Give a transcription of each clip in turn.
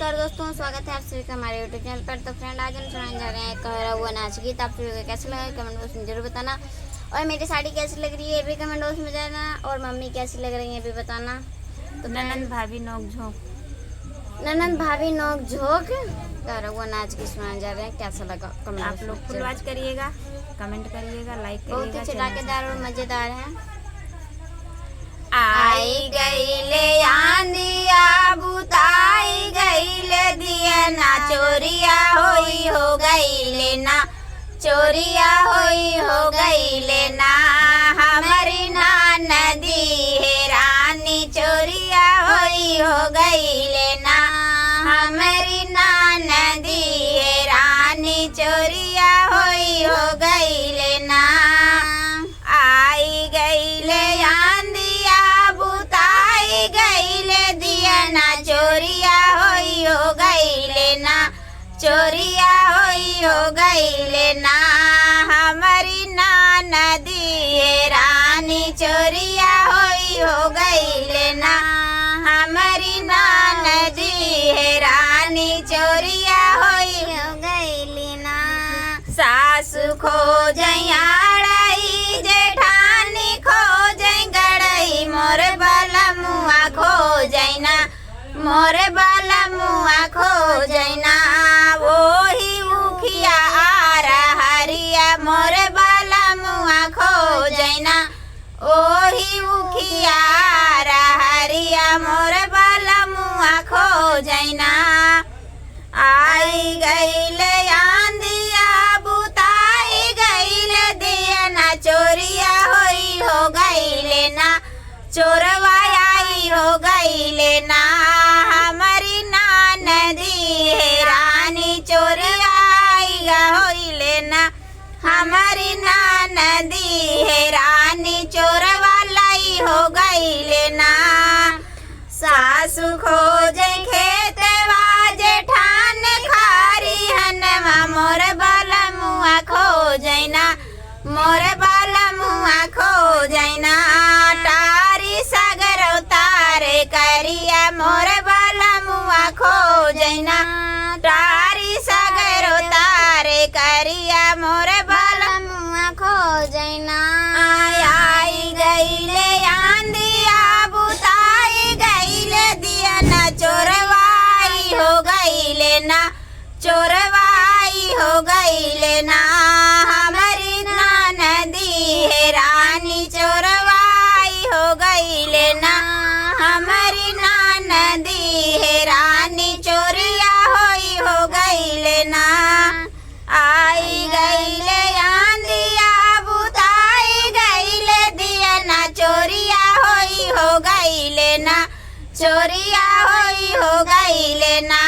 नमस्कार दोस्तों, स्वागत है आप सभी का हमारे यूट्यूब चैनल पर। तो फ्रेंड, आज हम सुनाने जा रहे हैं कह हुआ नाच गीत। आप सभी को कैसे लगा कमेंट बॉक्स में जरूर बताना। और मेरी साड़ी कैसी लग रही है ये भी कमेंट बॉक्स में जाना। और मम्मी कैसी लग रही है ये भी बताना। तो ननंद भाभी नोक झोंक कह हुआ नाच गीत सुनाने जा रहे हैं। कैसा लगा कमेंट आप लोग फुल वॉच करिएगा, कमेंट करिएगा, लाइक बहुत ही करिएगा। चटाकेदार और मजेदार है। आई गईले आंधिया बुताई गईले दिया ना चोरिया होई हो गईले ना चोरिया होई हो गईले ना हमारी ना नदी है रानी चोरिया होई हो गईले ना हमारी ना नदी है रानी चोरिया होई हो गईले ना आई गईले आंधिया बुताई गईले दिया ना चोरिया होई हो गईले ना चोरिया होई हो गईले ना हमारी ना नदी है रानी चोरिया होई हो गईले ना हमारी ना नदी है रानी चोरिया होई हो गईले ना सासु खोजई जेठानी खोजई गड़ई मोर बाला मुआ खोजैना मोर बाला मुआ खोजैना वही उखिया आरा हरिया मोर बाला मुआ खोजैना ओही उखिया आरा हरिया मोर बाला मुआ खोजैना आई गईले आंधिया बुताई गईले दिया ना चोरिया होई हो गईले ना चोरवा आई हो गईले ना हमारी ना नदी है रानी चोरिया आई होइले ना हमारी ना नदी है रानी चोरवा लाई हो गईले ना सासु खोजे खेतवा जेठान खारी हनवा मोर बाला मुआ खोजैना मोर बाला मुआ खोजैना टारी सागर उतारे करिया मोर बाला मुआ खोजैना टारी सागर उतारे करिया मोर बाला मुआ खोजैना आई गईले आंधिया बुताई गईले दिया ना चोरवाई हो गईले ना चोरवाई हो गईले ना हमारी ना नदी है रानी चोरवाई हो गईले ना हमारी ना नदी है रानी चोरिया होई हो गईले ना आई गईले आंधिया बुताई गईले दिया ना चोरिया होई हो गईले ना चोरिया होई हो गईले ना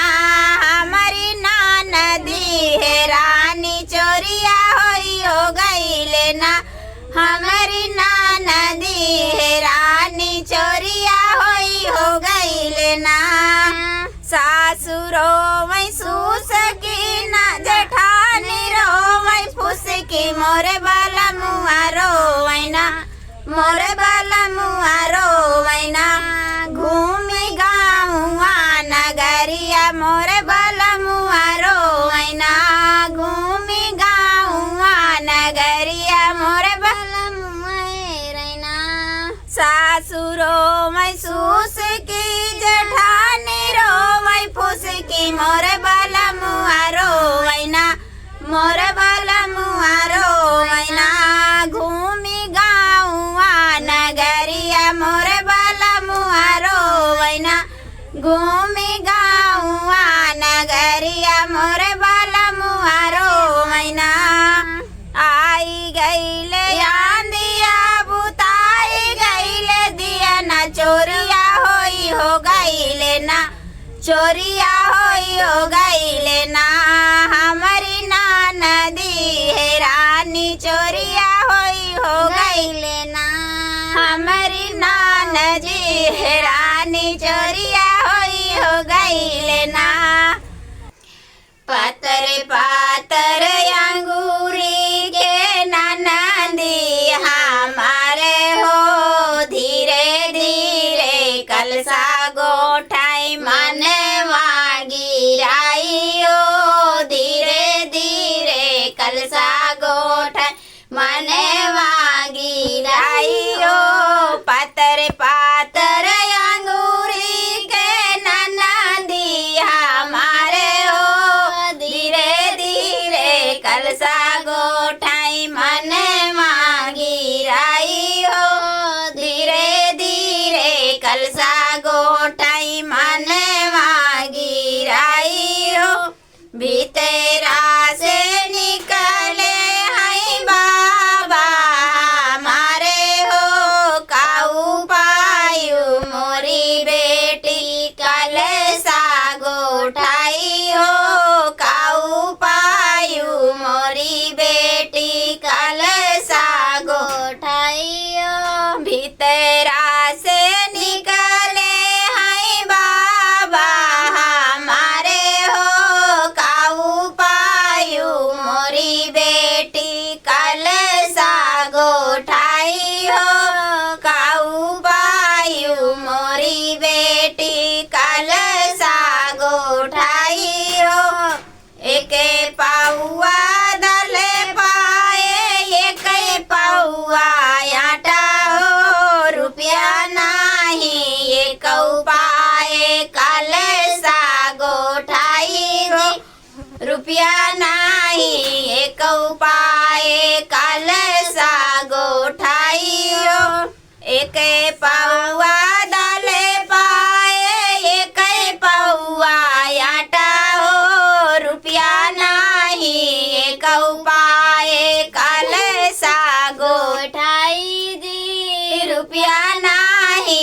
हमारी ना नदी है रानी चोरिया होई हो गईले ना हमारी ना नदी है रानी चोरिया होई हो गईले ना सासुरो वै सुसकी ना जेठानी रो वै फुसकी मोरे बाला मुआ रोवैना मोरे बाला मुआ रोवैना घूमी गाँवा नगरिया मोरे बाला मुआ रोवैना घूमी गाँवा नगरिया मोरे बाला मुआ रैना सासुरो मै सुसकी जेठानी रोवै फुसकी मोरे बाला मुआ रोवैना मोरे बाला मुआ रोवैना घूमी गाँवा नगरिया मोरे बाला मुआ रोवैना घूमी गाँवा नगरिया मोरे बाला मुआ रोवैना आई गईले आंधिया बुताई गईले दिया ना चोरिया होई हो गईले ना चोरिया होई हो गईले ना हमारी ना नदी है रानी चोरिया होई हो गईले ना हमारी ना नदी है रानी चोरिया होई हो गईले ना पतर पातर अंगूरी के ननदी हमारे हो धीरे धीरे कलसा गोठाई मन वागी भीतरा से निकले हैं बाबा हमारे हो काऊ पायु मोरी बेटी कलसा गोठाई हो काऊ पायु मोरी बेटी कलसा गोठाइयो भीतरा से निकले हैं बाबा हमारे हो काऊ पायु मोरी बेटी कलसा गोठाई हो काऊ पायु मोरी बेटी कलसा गोठाई हो एक पाउआ दल पाए एक पाउआ आटा हो रुपया नाही एक पाए कलसा गोठाई हो रुपया नाही एक पाए कलसा गोठाई हो एक पाउआ दल पाए एक पाउआ आटा हो रुपया नाही एक पाए कलसा गोठाई जी रुपया नाही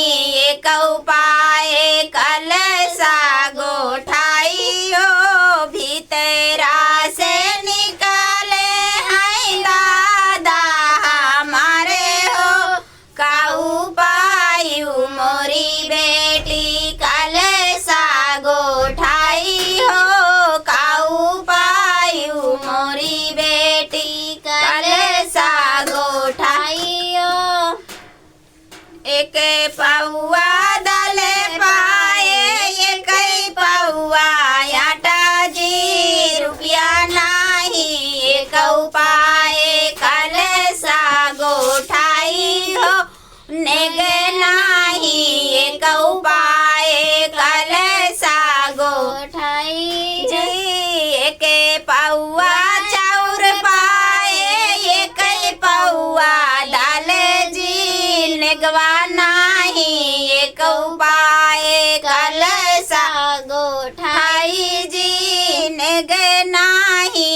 एक पाए कलसा गोठाई हो भीतरा से निकले हैं दादा हमारे हो काऊ पायु मोरी बेटी कलसा गोठाई हो काऊ पायु मोरी बेटी कलसा गोठाइयो एक पौआ दल पाए एक पौआ आटा जी रुपया नाही एक पाए कलसा गोठाई हो नेग नाही एक पाए कलसा गोठाई जी एक पौआ चाउर पाए एक पौआ दाल जी नेगवा नाही एक पाए कलसा गोठाई गोठाई जी नेग नाही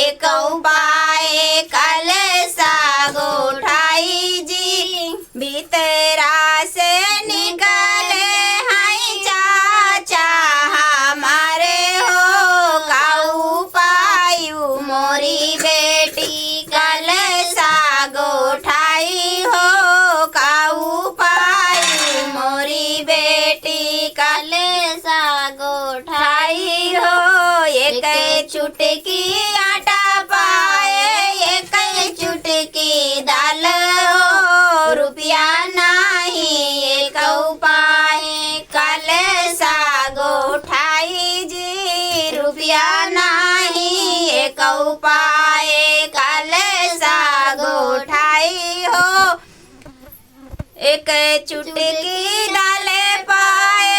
एक पाए कलसा गोठाई जी भीतरा से निकले हैं चाचा हमारे हो काऊ पायु मोरी बेटी कलसा गोठाई हो काऊ पायु मोरी बेटी कलसा गोठाई गोठाई हो एक चुटकी आटा पाए एक चुटकी दाल हो रुपया नाही एक पाए कलसा गोठाई जी रुपया नाही एक पाए कलसा गोठाई हो एक चुटकी दाल पाए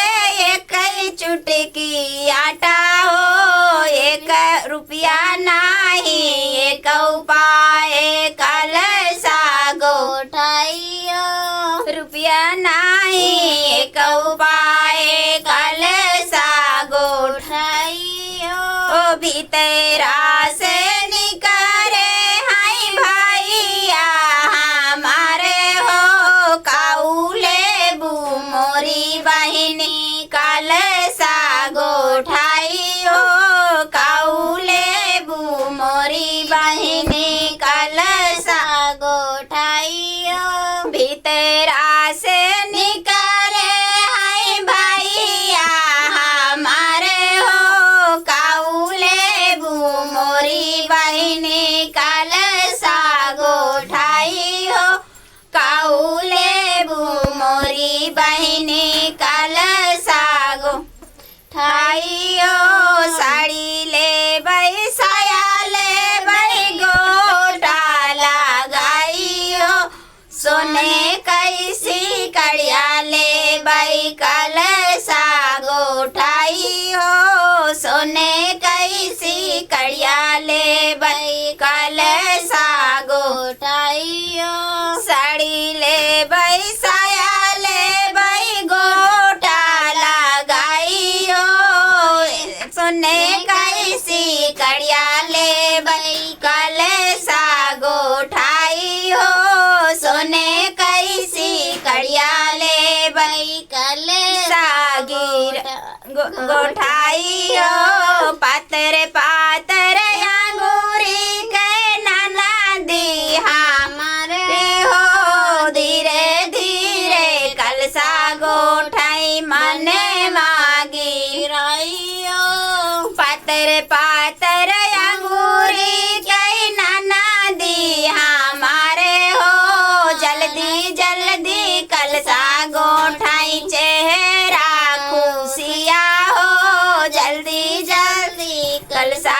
एक चुटकी आटा हो एक रुपया नाही एक पाए कलसा गोठाइयो रुपया नाही एक पाए कलसा गोठाइयो ओ भीतरा से निकले हैं भैया हमारे हो काऊ लेबू मोरी बहिनी कलसा गोठाई हो काऊ लेबू मोरी बहिनी कलसा गोठाइयो भीतरा से निकले हैं भैया हमारे हो काऊ लेबू मोरी बहिनी कलसा गोठाई हो काऊ लेबू मोरी बहिनी कलसा गोठाइयो साड़ी ले बई साया ले बई गोटा लगाइयो सोने कैसी कड़िया ले बई कलसा गोठाई हो सोने कैसी कड़िया ले बई कलसा गोठाइयो साड़ी ले बई साया ले बई गोटा लगाइयो सोने कैसी कड़िया ले बई कलसा गोठाई हो सोने कैसी कड़िया ले बई कलसा सागिर गोठाई हो पातर पातर अंगूरी के नाना दी हमारे हो धीरे धीरे कलसा गोठाई मने मागी राइयो पातर पातर अंगूरी के नाना दी हमारे हो जल्दी जल्दी कलसा गोठाई चेहरा खुशिया हो जल्दी जल्दी कलसा